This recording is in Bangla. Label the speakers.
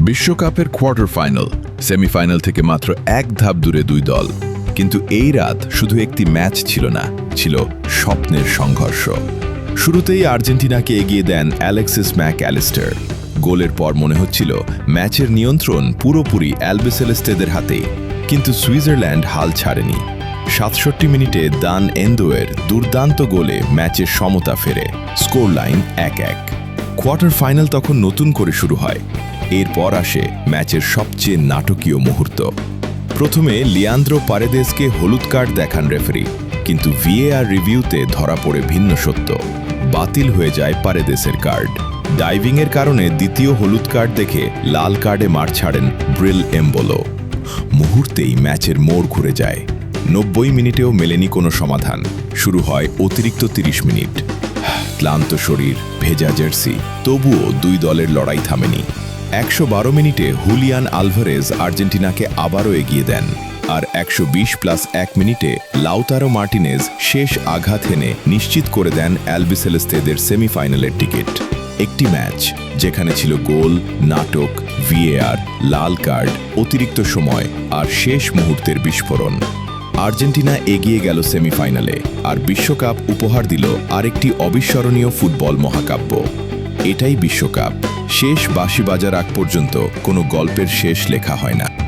Speaker 1: বিশ্বকাপের কোয়ার্টার ফাইনাল, সেমিফাইনাল থেকে মাত্র এক ধাপ দূরে দুই দল। কিন্তু এই রাত শুধু একটি ম্যাচ ছিল না, ছিল স্বপ্নের সংঘর্ষ। শুরুতেই আর্জেন্টিনাকে এগিয়ে দেন অ্যালেক্সিস ম্যাকঅ্যালিস্টার। গোলের পর মনে হচ্ছিল ম্যাচের নিয়ন্ত্রণ পুরোপুরি অ্যালবিসেলেস্তেদের হাতেই, কিন্তু সুইজারল্যান্ড হাল ছাড়েনি। ৬৭ মিনিটে দান এন্দোয়ের দুর্দান্ত গোলে ম্যাচের সমতা ফেরে, স্কোর লাইন ১-১। কোয়ার্টার ফাইনাল তখন নতুন করে শুরু হয়। এরপর আসে ম্যাচের সবচেয়ে নাটকীয় মুহূর্ত। প্রথমে লিয়ান্দ্রো পারেদেসকে হলুদ কার্ড দেখান রেফারি, কিন্তু ভিএআর রিভিউতে ধরা পড়ে ভিন্ন সত্য। বাতিল হয়ে যায় পারেদেসের কার্ড। ডাইভিংয়ের কারণে দ্বিতীয় হলুদ কার্ড দেখে লাল কার্ডে মাঠ ছাড়েন ব্রিল এম্বোলো। মুহূর্তেই ম্যাচের মোড় ঘুরে যায়। ৯০ মিনিটেও মেলেনি কোনো সমাধান। শুরু হয় অতিরিক্ত ৩০ মিনিট। ক্লান্ত শরীর, ভেজা জার্সি, তবুও দুই দলের লড়াই থামেনি। ১১২ মিনিটে হুলিয়ান আলভারেজ আর্জেন্টিনাকে আবারও এগিয়ে দেন, আর ১২০+১ মিনিটে লাউতারো মার্টিনেজ শেষ আঘাত হেনে নিশ্চিত করে দেন অ্যালবিসেলেস্তেদের সেমিফাইনালের টিকিট। একটি ম্যাচ যেখানে ছিল গোল, নাটক, ভিএআর, লাল কার্ড, অতিরিক্ত সময় আর শেষ মুহূর্তের বিস্ফোরণ। আর্জেন্টিনা এগিয়ে গেল সেমিফাইনালে, আর বিশ্বকাপ উপহার দিল আরেকটি অবিস্মরণীয় ফুটবল মহাকাব্য। এটাই বিশ্বকাপ। শেষ বাঁশি বাজার আগ পর্যন্ত কোনো গল্পের শেষ লেখা হয় না।